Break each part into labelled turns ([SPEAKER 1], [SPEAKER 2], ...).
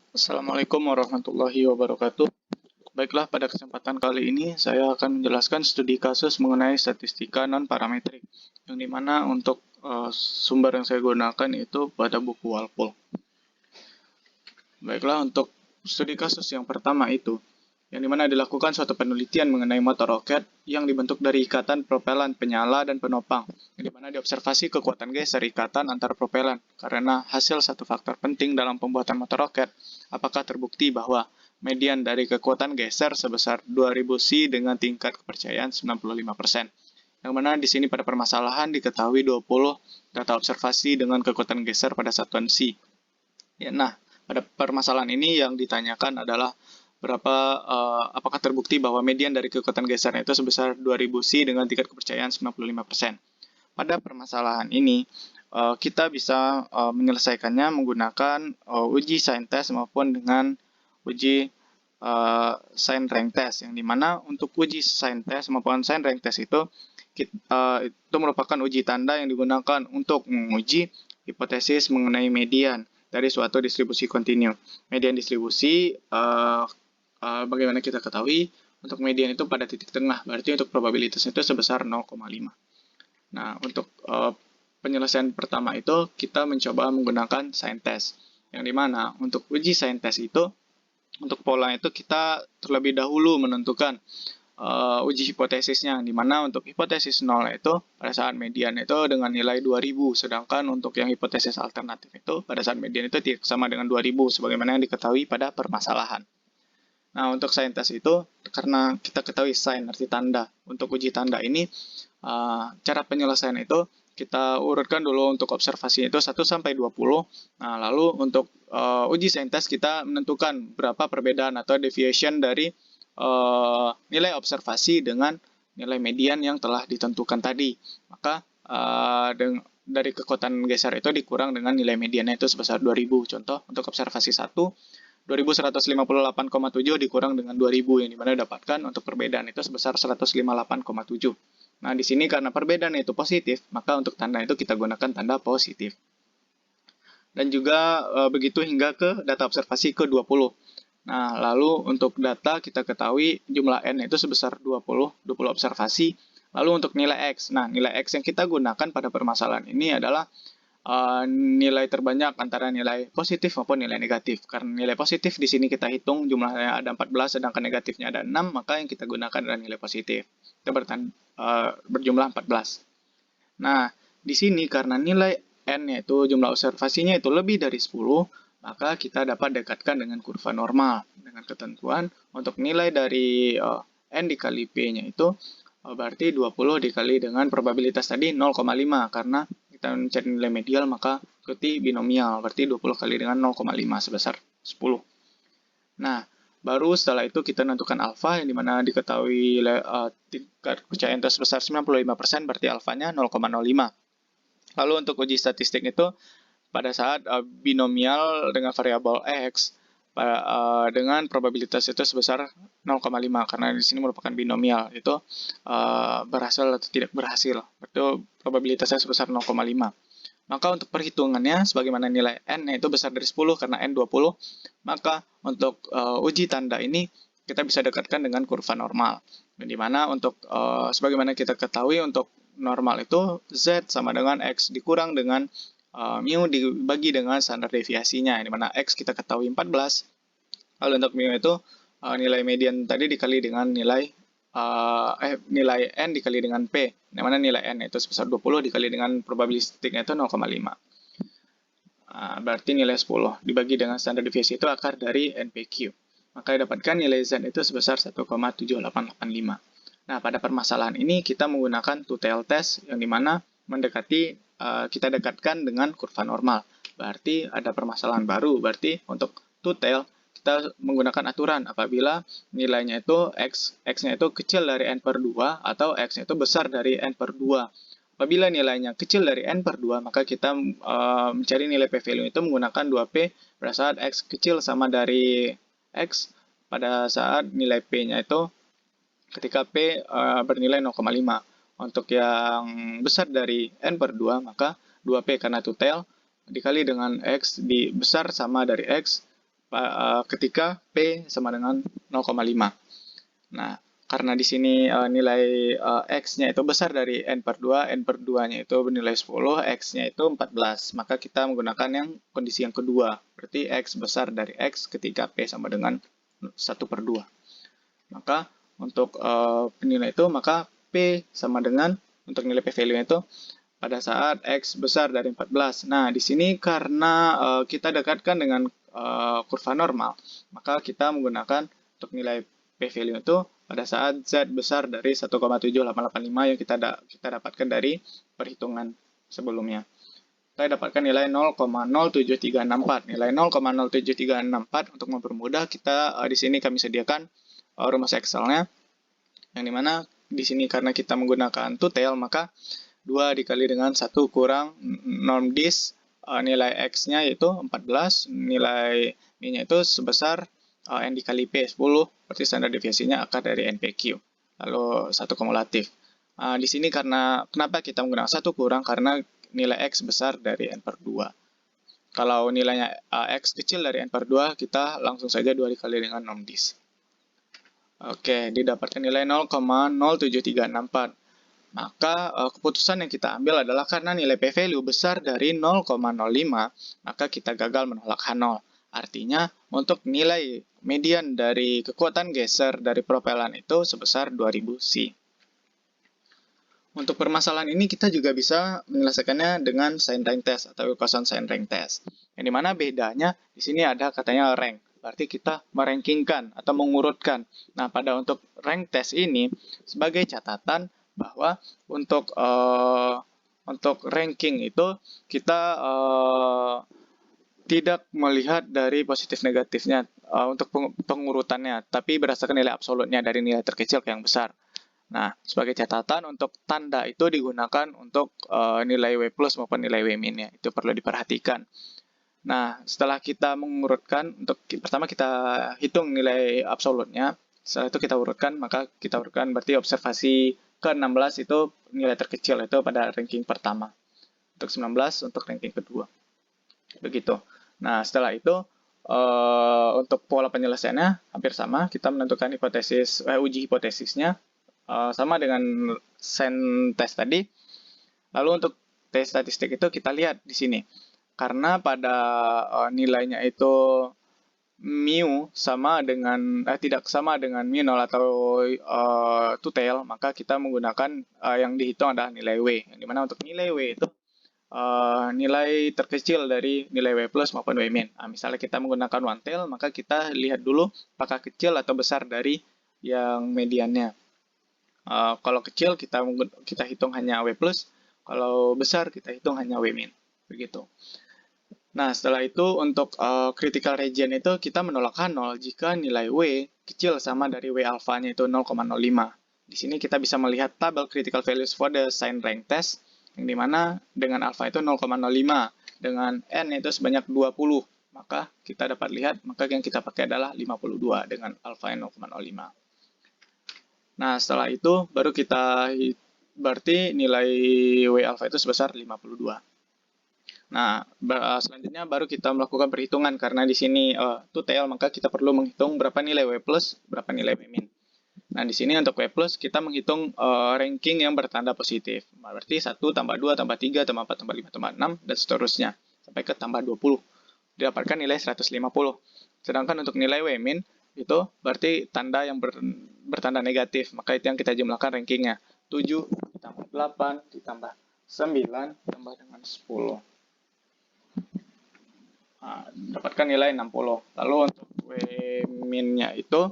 [SPEAKER 1] Assalamualaikum warahmatullahi wabarakatuh. Baiklah, pada kesempatan kali ini saya akan menjelaskan studi kasus mengenai statistika non-parametrik, yang dimana untuk sumber yang saya gunakan itu pada buku Walpole. Baiklah, untuk studi kasus yang pertama itu, yang dimana dilakukan suatu penelitian mengenai motor roket yang dibentuk dari ikatan propelan penyala dan penopang, yang dimana diobservasi kekuatan geser ikatan antar propelan, karena hasil satu faktor penting dalam pembuatan motor roket, apakah terbukti bahwa median dari kekuatan geser sebesar 2000 C dengan tingkat kepercayaan 95%. Yang mana di sini pada permasalahan diketahui 20 data observasi dengan kekuatan geser pada satuan C. Ya, nah, pada permasalahan ini yang ditanyakan adalah apakah terbukti bahwa median dari kekuatan gesernya itu sebesar 2000 C dengan tingkat kepercayaan 95%. Pada permasalahan ini, kita bisa menyelesaikannya menggunakan uji sign test maupun dengan uji sign rank test, yang dimana untuk uji sign test maupun sign rank test itu merupakan uji tanda yang digunakan untuk menguji hipotesis mengenai median dari suatu distribusi kontinu. Median distribusi, bagaimana kita ketahui, untuk median itu pada titik tengah, berarti untuk probabilitasnya itu sebesar 0,5. Nah, untuk penyelesaian pertama itu kita mencoba menggunakan sign test, yang dimana untuk uji sign test itu, untuk pola itu kita terlebih dahulu menentukan uji hipotesisnya, di mana untuk hipotesis 0 itu pada saat median itu dengan nilai 2000, sedangkan untuk yang hipotesis alternatif itu pada saat median itu tidak sama dengan 2000, sebagaimana yang diketahui pada permasalahan. Nah, untuk sign test itu, karena kita ketahui sign arti tanda, untuk uji tanda ini, cara penyelesaian itu kita urutkan dulu untuk observasi itu 1 sampai 20. Nah, lalu untuk uji sign test kita menentukan berapa perbedaan atau deviation dari nilai observasi dengan nilai median yang telah ditentukan tadi. Maka dari kekuatan geser itu dikurang dengan nilai mediannya itu sebesar 2000. Contoh untuk observasi 1, 2158,7 dikurang dengan 2000, yang dimana dapatkan untuk perbedaan itu sebesar 158,7. Nah, di sini karena perbedaan itu positif, maka untuk tanda itu kita gunakan tanda positif. Dan juga begitu hingga ke data observasi ke-20. Nah, lalu untuk data kita ketahui jumlah N itu sebesar 20 observasi. Lalu untuk nilai X. Nah, nilai X yang kita gunakan pada permasalahan ini adalah nilai terbanyak antara nilai positif maupun nilai negatif. Karena nilai positif di sini kita hitung jumlahnya ada 14, sedangkan negatifnya ada 6, maka yang kita gunakan adalah nilai positif. Itu berjumlah 14. Nah, di sini karena nilai N yaitu jumlah observasinya itu lebih dari 10, maka kita dapat dekatkan dengan kurva normal dengan ketentuan untuk nilai dari N dikali P-nya itu berarti 20 dikali dengan probabilitas tadi 0,5, karena kita mencari nilai medial maka ikuti binomial, berarti 20 kali dengan 0,5 sebesar 10. Nah, baru setelah itu kita tentukan alfa, yang dimana diketahui tingkat kepercayaan itu sebesar 95%, berarti alfanya 0,05. Lalu untuk uji statistik itu pada saat binomial dengan variabel X dengan probabilitas itu sebesar 0,5, karena di sini merupakan binomial, itu berhasil atau tidak berhasil, itu probabilitasnya sebesar 0,5. Maka untuk perhitungannya sebagaimana nilai N itu besar dari 10 karena N 20, maka untuk uji tanda ini kita bisa dekatkan dengan kurva normal. Di mana untuk sebagaimana kita ketahui untuk normal itu Z sama dengan X dikurang dengan mu dibagi dengan standar deviasinya, di mana X kita ketahui 14. Lalu untuk mu itu nilai median tadi dikali dengan nilai N dikali dengan P, di mana nilai N itu sebesar 20 dikali dengan probabilistiknya itu 0,5. Berarti nilai 10 dibagi dengan standar deviasi itu akar dari NPQ. Maka dapatkan nilai Z itu sebesar 1,7885. Nah, pada permasalahan ini kita menggunakan two-tailed test, yang dimana kita dekatkan dengan kurva normal. Berarti ada permasalahan baru, berarti untuk two-tailed kita menggunakan aturan apabila nilainya itu X-nya itu kecil dari N per 2 atau X-nya itu besar dari N per 2. Apabila nilainya kecil dari N per 2, maka kita mencari nilai p-value itu menggunakan 2p pada saat X kecil sama dari X pada saat nilai P-nya itu ketika P bernilai 0,5. Untuk yang besar dari N per 2, maka 2p karena two tail dikali dengan X besar sama dari X ketika P sama dengan 0,5. Nah, karena di sini nilai X-nya itu besar dari N per 2-nya itu bernilai 10, X-nya itu 14. Maka kita menggunakan yang kondisi yang kedua. Berarti X besar dari X ketika P sama dengan 1 per 2. Maka untuk penilaian itu, maka P sama dengan, untuk nilai P value itu, pada saat X besar dari 14. Nah, di sini karena kita dekatkan dengan kurva normal, maka kita menggunakan untuk nilai P value itu pada saat Z besar dari 1,7885 yang kita dapatkan dari perhitungan sebelumnya. Kita dapatkan nilai 0,07364. Nilai 0,07364 untuk mempermudah kita di sini kami sediakan rumus Excel-nya, yang dimana di sini karena kita menggunakan two-tail, maka 2 dikali dengan 1 kurang norm dis, nilai X-nya yaitu 14, nilai M-nya itu sebesar N dikali P, 10, berarti standar deviasinya akar dari NPQ, lalu 1 kumulatif. Di sini kenapa kita menggunakan 1 kurang, karena nilai X besar dari N per 2. Kalau nilainya X kecil dari N per 2, kita langsung saja 2 dikali dengan norm dis. Oke, didapatkan nilai 0,07364. Maka keputusan yang kita ambil adalah karena nilai P value besar dari 0,05, maka kita gagal menolak H0. Artinya, untuk nilai median dari kekuatan geser dari propelan itu sebesar 2000 C. Untuk permasalahan ini kita juga bisa menyelesaikannya dengan sign rank test atau Wilcoxon sign rank test. Yang dimana bedanya di sini ada katanya rank. Berarti kita merankingkan atau mengurutkan. Nah, pada untuk rank test ini sebagai catatan bahwa untuk ranking itu kita tidak melihat dari positif negatifnya untuk pengurutannya, tapi berdasarkan nilai absolutnya dari nilai terkecil ke yang besar. Nah, sebagai catatan untuk tanda itu digunakan untuk nilai W plus maupun nilai W min ya, itu perlu diperhatikan. Nah, setelah kita mengurutkan, untuk pertama kita hitung nilai absolutnya, setelah itu kita urutkan, maka kita urutkan berarti observasi ke-16 itu nilai terkecil itu pada ranking pertama. Untuk 19 untuk ranking kedua. Begitu. Nah, setelah itu untuk pola penyelesaiannya hampir sama, kita menentukan hipotesis uji hipotesisnya sama dengan sign test tadi. Lalu untuk tes statistik itu kita lihat di sini. Karena pada nilainya itu mu sama dengan tidak sama dengan mu 0 atau two-tail, maka kita menggunakan yang dihitung adalah nilai W. Yang dimana untuk nilai W itu nilai terkecil dari nilai W plus maupun W min. Nah, misalnya kita menggunakan one-tail, maka kita lihat dulu apakah kecil atau besar dari yang mediannya. Kalau kecil kita hitung hanya W plus, kalau besar kita hitung hanya W min. Begitu. Nah, setelah itu untuk critical region itu kita menolak H0 jika nilai W kecil sama dari W alpha-nya itu 0,05. Di sini kita bisa melihat tabel critical values for the sign rank test, yang dimana dengan alpha itu 0,05, dengan N itu sebanyak 20. Maka kita dapat lihat, maka yang kita pakai adalah 52 dengan alpha 0,05. Nah, setelah itu baru kita berarti nilai W alpha itu sebesar 52. Nah, selanjutnya baru kita melakukan perhitungan karena di sini two-tail, maka kita perlu menghitung berapa nilai W plus, berapa nilai W min. Nah, di sini untuk W plus kita menghitung ranking yang bertanda positif. Berarti 1 tambah 2 tambah 3 tambah 4 tambah 5 tambah 6 dan seterusnya sampai ke tambah 20. Didapatkan nilai 150. Sedangkan untuk nilai W min itu berarti tanda yang bertanda negatif, maka itu yang kita jumlahkan rankingnya. 7 ditambah 8 ditambah 9 tambah dengan 10. Nah, dapatkan nilai 60. Lalu untuk W min-nya itu,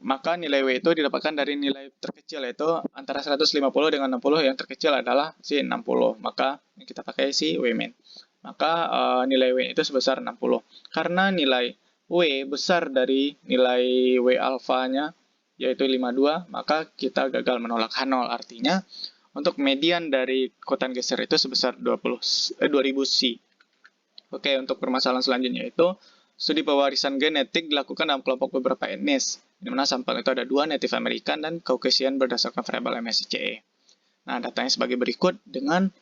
[SPEAKER 1] maka nilai W itu didapatkan dari nilai terkecil, yaitu antara 150 dengan 60, yang terkecil adalah si 60. Maka yang kita pakai si W min. Maka nilai W itu sebesar 60. Karena nilai W besar dari nilai W alpha-nya, yaitu 52, maka kita gagal menolak H0. Artinya, untuk median dari kekuatan geser itu sebesar 2000 C. Oke, untuk permasalahan selanjutnya itu studi pewarisan genetik dilakukan dalam kelompok beberapa etnis, di mana sampel itu ada 2 Native American dan Caucasian berdasarkan variabel MSCE. Nah, datanya sebagai berikut dengan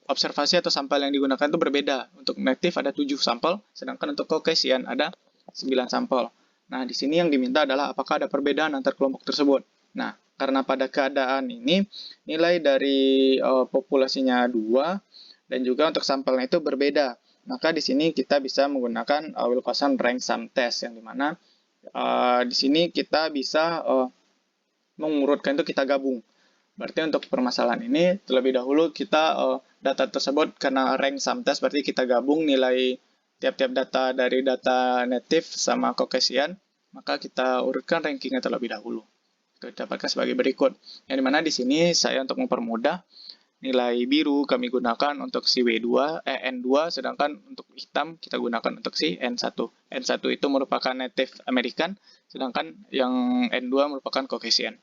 [SPEAKER 1] observasi atau sampel yang digunakan itu berbeda. Untuk native ada 7 sampel, sedangkan untuk Caucasian ada 9 sampel. Nah, di sini yang diminta adalah apakah ada perbedaan antar kelompok tersebut. Nah, karena pada keadaan ini nilai dari populasinya 2 dan juga untuk sampelnya itu berbeda. Maka di sini kita bisa menggunakan Wilcoxon Rank Sum Test, yang dimana di sini kita bisa mengurutkan itu kita gabung. Berarti untuk permasalahan ini terlebih dahulu kita data tersebut karena rank sum test, berarti kita gabung nilai tiap-tiap data dari data native sama Caucasian, maka kita urutkan rankingnya terlebih dahulu. Itu didapatkan sebagai berikut. Yang dimana di sini saya untuk mempermudah nilai biru kami gunakan untuk si N2, sedangkan untuk hitam kita gunakan untuk si N1. N1 itu merupakan native American, sedangkan yang N2 merupakan Caucasian.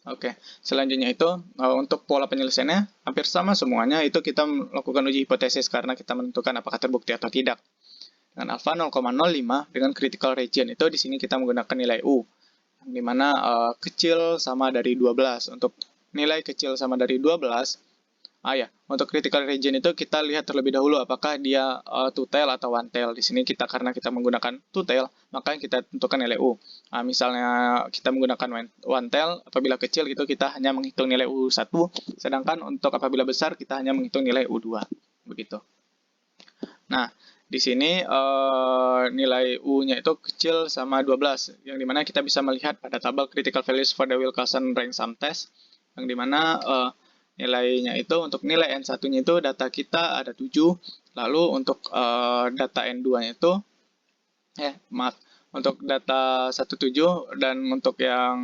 [SPEAKER 1] Oke, selanjutnya itu untuk pola penyelesaiannya hampir sama semuanya. Itu kita melakukan uji hipotesis karena kita menentukan apakah terbukti atau tidak. Dengan alpha 0,05 dengan critical region itu di sini kita menggunakan nilai U, yang dimana kecil sama dari 12. Untuk nilai kecil sama dari 12, untuk critical region itu kita lihat terlebih dahulu apakah dia two tail atau one tail. Di sini karena kita menggunakan two tail, maka kita tentukan nilai U. Misalnya kita menggunakan one tail, apabila kecil itu kita hanya menghitung nilai U1, sedangkan untuk apabila besar kita hanya menghitung nilai U2. Begitu. Nah, di sini nilai U-nya itu kecil sama 12, yang dimana kita bisa melihat pada tabel critical values for the Wilcoxon Rank Sum Test, yang dimana nilainya itu untuk nilai N1-nya itu data kita ada 7, lalu untuk data N2-nya itu untuk data 17 dan untuk yang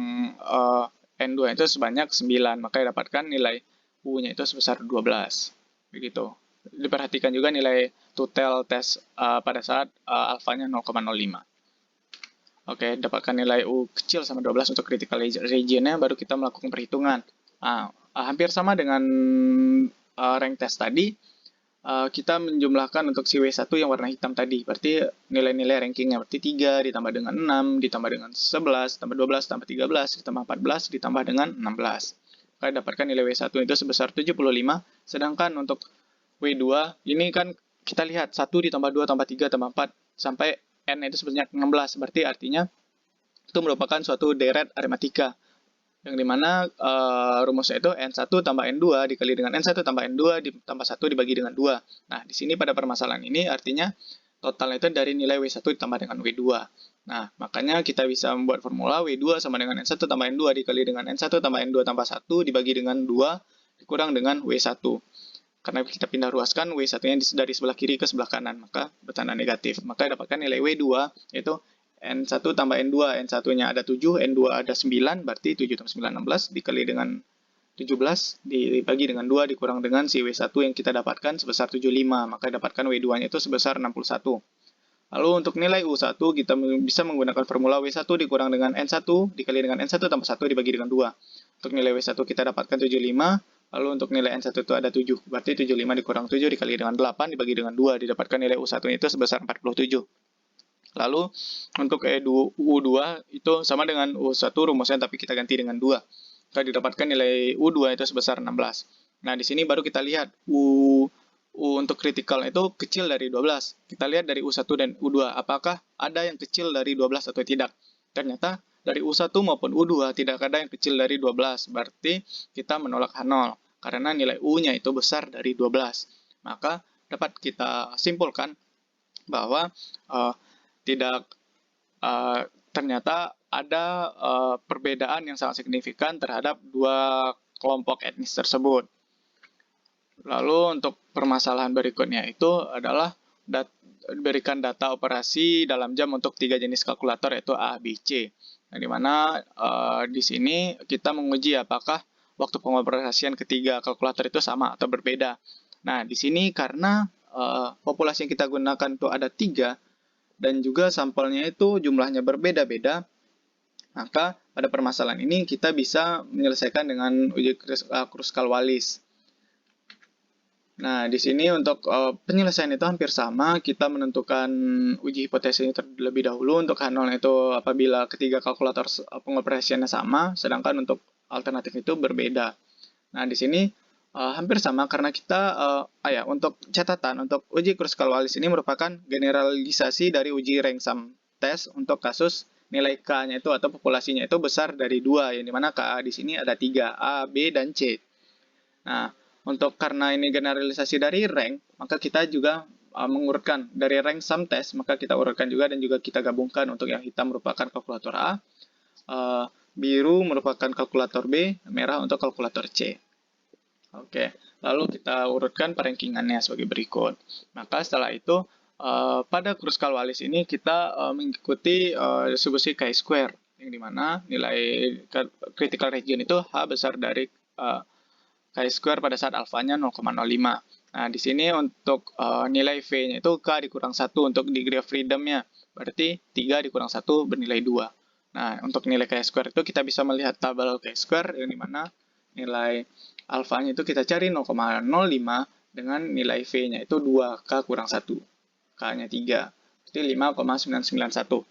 [SPEAKER 1] N2 itu sebanyak 9, maka dapatkan nilai U-nya itu sebesar 12. Begitu. Diperhatikan juga nilai two-tail test pada saat alfanya 0,05. Oke, dapatkan nilai U kecil sama 12 untuk critical region-nya, baru kita melakukan perhitungan. Hampir sama dengan rank test tadi, kita menjumlahkan untuk si W1 yang warna hitam tadi. Berarti nilai-nilai rankingnya berarti 3 ditambah dengan 6, ditambah dengan 11, tambah 12, tambah 13, ditambah 14, ditambah dengan 16. Maka dapatkan nilai W1 itu sebesar 75, sedangkan untuk W2, ini kan kita lihat 1 ditambah 2, tambah 3, tambah 4, sampai N itu sebanyak 16. Berarti artinya itu merupakan suatu deret aritmatika, yang dimana rumusnya itu N1 tambah N2 dikali dengan N1 tambah N2 ditambah 1 dibagi dengan 2. Nah, di sini pada permasalahan ini artinya totalnya itu dari nilai W1 ditambah dengan W2. Nah, makanya kita bisa membuat formula W2 sama dengan N1 tambah N2 dikali dengan N1 tambah N2 tambah 1 dibagi dengan 2 dikurang dengan W1. Karena kita pindah ruaskan W1-nya dari sebelah kiri ke sebelah kanan, maka bertanda negatif. Maka dapatkan nilai W2 yaitu N1 tambah N2, N1-nya ada 7, N2 ada 9, berarti 7 tambah 9, 16, dikali dengan 17, dibagi dengan 2, dikurang dengan si W1 yang kita dapatkan sebesar 75, maka dapatkan W2-nya itu sebesar 61. Lalu untuk nilai U1, kita bisa menggunakan formula W1 dikurang dengan N1, dikali dengan N1 tambah 1 dibagi dengan 2. Untuk nilai W1 kita dapatkan 75, lalu untuk nilai N1 itu ada 7, berarti 75 dikurang 7 dikali dengan 8 dibagi dengan 2, didapatkan nilai U1 itu sebesar 47. Lalu untuk U2 itu sama dengan U1 rumusnya, tapi kita ganti dengan 2. Maka didapatkan nilai U2 itu sebesar 16. Nah, di sini baru kita lihat U untuk critical itu kecil dari 12. Kita lihat dari U1 dan U2, apakah ada yang kecil dari 12 atau tidak. Ternyata dari U1 maupun U2 tidak ada yang kecil dari 12. Berarti kita menolak H0 karena nilai U-nya itu besar dari 12. Maka dapat kita simpulkan bahwa ternyata ada perbedaan yang sangat signifikan terhadap dua kelompok etnis tersebut. Lalu untuk permasalahan berikutnya itu adalah berikan data operasi dalam jam untuk 3 jenis kalkulator yaitu A, B, C. Yang dimana di sini kita menguji apakah waktu pengoperasian ketiga kalkulator itu sama atau berbeda. Nah, di sini karena populasi yang kita gunakan itu ada 3, dan juga sampelnya itu jumlahnya berbeda-beda, maka pada permasalahan ini kita bisa menyelesaikan dengan uji Kruskal-Wallis. Nah, di sini untuk penyelesaian itu hampir sama. Kita menentukan uji hipotesis ini terlebih dahulu. Untuk H0 itu apabila ketiga kalkulator pengoperasiannya sama, sedangkan untuk alternatif itu berbeda. Nah, di sini Hampir sama karena kita untuk catatan untuk uji Kruskal-Wallis ini merupakan generalisasi dari uji rank sum test untuk kasus nilai K-nya itu atau populasinya itu besar dari 2, yang dimana K di sini ada 3, A, B, dan C. Nah, karena ini generalisasi dari rank, maka kita juga mengurutkan dari rank sum test, maka kita urutkan juga dan juga kita gabungkan. Untuk yang hitam merupakan kalkulator A, biru merupakan kalkulator B, merah untuk kalkulator C. Oke, lalu kita urutkan perankingannya sebagai berikut. Maka setelah itu, pada Kruskal-Wallis ini kita mengikuti distribusi chi-square, yang dimana nilai critical region itu H besar dari chi-square pada saat alfanya 0,05. Nah, di sini untuk nilai V-nya itu K dikurang 1 untuk degree of freedom-nya. Berarti 3 dikurang 1 bernilai 2. Nah, untuk nilai chi-square itu kita bisa melihat tabel chi-square, yang dimana nilai alfanya itu kita cari 0,05 dengan nilai V-nya itu 2K kurang 1. K-nya 3. Jadi 5,991.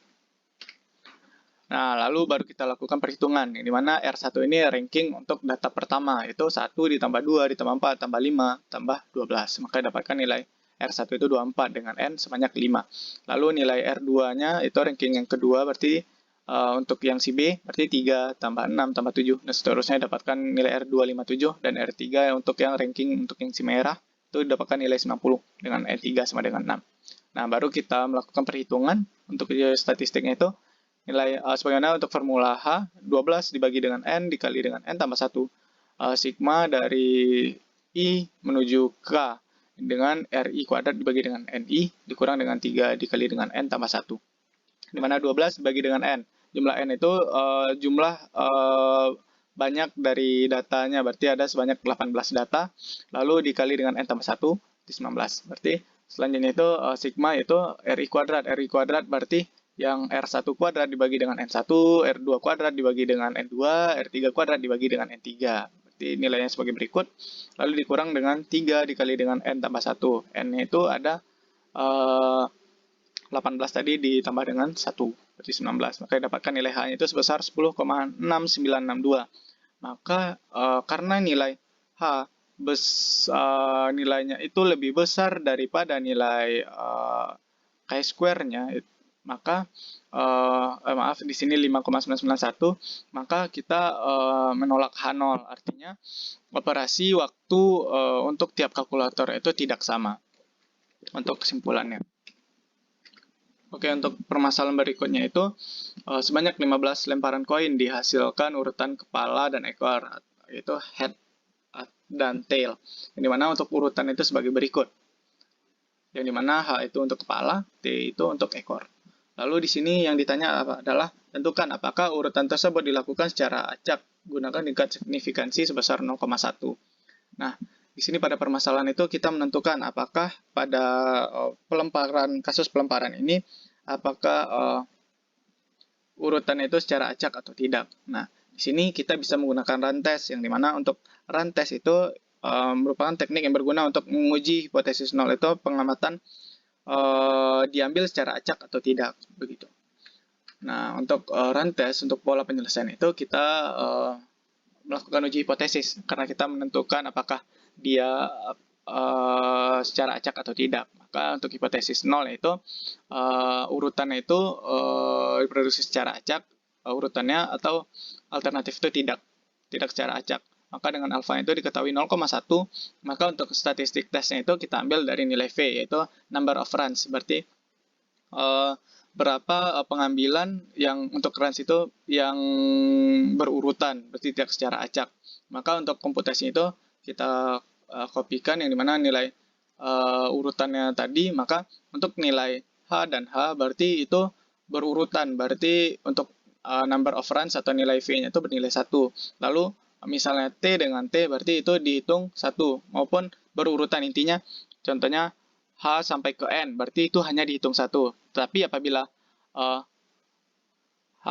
[SPEAKER 1] Nah, lalu baru kita lakukan perhitungan, yang dimana R1 ini ranking untuk data pertama, yaitu 1 ditambah 2 ditambah 4 tambah 5 tambah 12. Maka dapatkan nilai R1 itu 24 dengan N sebanyak 5. Lalu nilai R2-nya itu ranking yang kedua, berarti untuk yang si B berarti 3 tambah 6 tambah 7. Dan seterusnya dapatkan nilai R2 57 dan R3 untuk yang ranking untuk yang si merah itu dapatkan nilai 90 dengan N3 sama dengan 6. Nah, baru kita melakukan perhitungan untuk statistiknya itu nilai sebagaimana untuk formula H 12 dibagi dengan N dikali dengan N tambah 1. Sigma dari I menuju K dengan RI kuadrat dibagi dengan NI dikurang dengan 3 dikali dengan N tambah 1. Dimana 12 dibagi dengan N. Jumlah N itu jumlah banyak dari datanya, berarti ada sebanyak 18 data, lalu dikali dengan N tambah 1, di 19. Berarti selanjutnya itu sigma itu RI kuadrat. RI kuadrat berarti yang R1 kuadrat dibagi dengan N1, R2 kuadrat dibagi dengan N2, R3 kuadrat dibagi dengan N3. Berarti nilainya sebagai berikut, lalu dikurang dengan 3 dikali dengan N tambah 1. N-nya itu ada 18 tadi ditambah dengan 1, berarti 19. Maka dapatkan nilai H-nya itu sebesar 10,6962. Maka karena nilai H nilainya itu lebih besar daripada nilai chi-square-nya, maka maaf di sini 5,991, maka kita menolak H0, artinya operasi waktu untuk tiap kalkulator itu tidak sama. Untuk kesimpulannya. Oke, untuk permasalahan berikutnya itu sebanyak 15 lemparan koin dihasilkan urutan kepala dan ekor, yaitu head dan tail. Yang dimana untuk urutan itu sebagai berikut. Yang dimana H itu untuk kepala, T itu untuk ekor. Lalu di sini yang ditanya adalah tentukan apakah urutan tersebut dilakukan secara acak gunakan tingkat signifikansi sebesar 0,1. Nah, di sini pada permasalahan itu kita menentukan apakah pada kasus pelemparan ini apakah urutannya itu secara acak atau tidak. Nah, di sini kita bisa menggunakan run test, yang dimana untuk run test itu merupakan teknik yang berguna untuk menguji hipotesis nol, itu pengamatan diambil secara acak atau tidak, begitu. Nah, untuk run test untuk pola penyelesaian itu kita melakukan uji hipotesis karena kita menentukan apakah dia secara acak atau tidak. Maka untuk hipotesis nol itu urutannya itu diproduksi secara acak urutannya, atau alternatif itu tidak secara acak. Maka dengan alfa itu diketahui 0,1, maka untuk statistik tesnya itu kita ambil dari nilai V, yaitu number of runs. Berarti berapa pengambilan yang untuk runs itu yang berurutan, berarti tidak secara acak. Maka untuk komputasi itu kita kopikan yang dimana nilai urutannya tadi, maka untuk nilai H dan H berarti itu berurutan, berarti untuk number of runs atau nilai V-nya itu bernilai 1. Lalu misalnya T dengan T berarti itu dihitung 1 maupun berurutan, intinya contohnya H sampai ke N berarti itu hanya dihitung 1. Tapi apabila H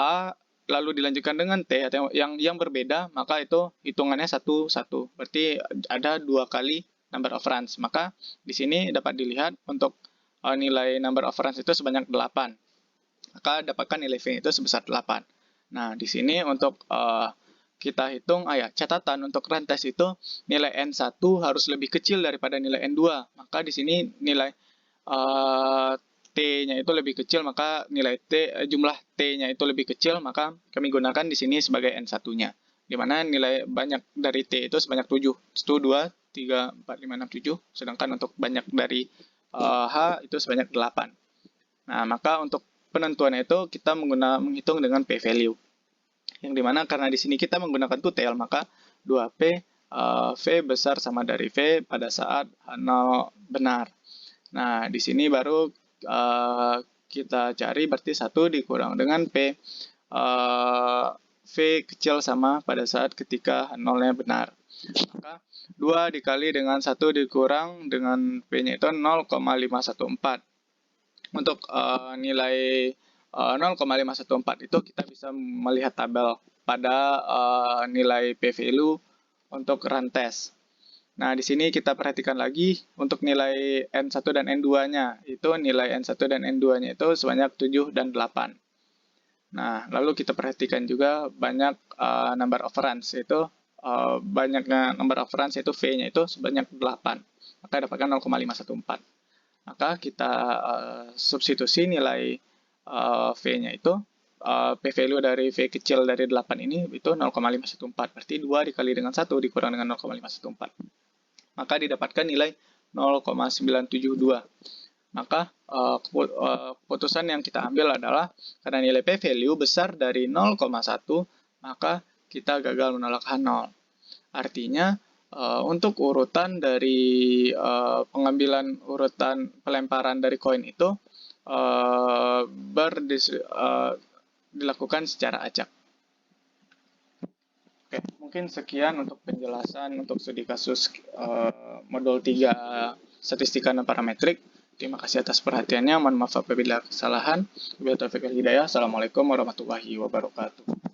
[SPEAKER 1] lalu dilanjutkan dengan T atau yang berbeda, maka itu hitungannya 1, 1. Berarti ada 2 kali number of runs. Maka di sini dapat dilihat untuk nilai number of runs itu sebanyak 8. Maka dapatkan nilai V itu sebesar 8. Nah, di sini untuk kita hitung, catatan untuk rantes itu nilai N1 harus lebih kecil daripada nilai N2. Maka di sini nilai T-nya itu lebih kecil, maka jumlah T-nya itu lebih kecil, maka kami gunakan di sini sebagai N1-nya. Di mana nilai banyak dari T itu sebanyak 7. 1, 2, 3, 4, 5, 6, 7. Sedangkan untuk banyak dari H itu sebanyak 8. Nah, maka untuk penentuannya itu kita menghitung dengan p-value. Yang dimana karena di sini kita menggunakan tutel, maka 2P V besar sama dari V pada saat H0 benar. Nah, di sini baru kita cari berarti 1 dikurang dengan P. V kecil sama pada saat ketika H0-nya benar. Maka 2 dikali dengan 1 dikurang dengan P-nya itu 0,514. Untuk nilai 0,514 itu kita bisa melihat tabel pada nilai p-value untuk rantes. Nah, di sini kita perhatikan lagi untuk nilai N1 dan N2-nya. Itu nilai N1 dan N2-nya itu sebanyak 7 dan 8. Nah, lalu kita perhatikan juga banyak number of runs, yaitu banyaknya number of runs yaitu V-nya itu sebanyak 8. Maka dapatkan 0,514. Maka kita substitusi nilai V-nya itu, P-value dari V kecil dari 8 ini itu 0,514. Berarti 2 dikali dengan 1 dikurang dengan 0,514. Maka didapatkan nilai 0,972. Maka keputusan yang kita ambil adalah karena nilai p-value besar dari 0,1, maka kita gagal menolak H0. Artinya untuk urutan dari pengambilan urutan pelemparan dari koin itu dilakukan secara acak. Oke, mungkin sekian untuk penjelasan untuk studi kasus modul 3 statistika dan parametrik. Terima kasih atas perhatiannya. Mohon maaf apabila kesalahan. Wabillahi taufiq wal hidayah. Assalamualaikum warahmatullahi wabarakatuh.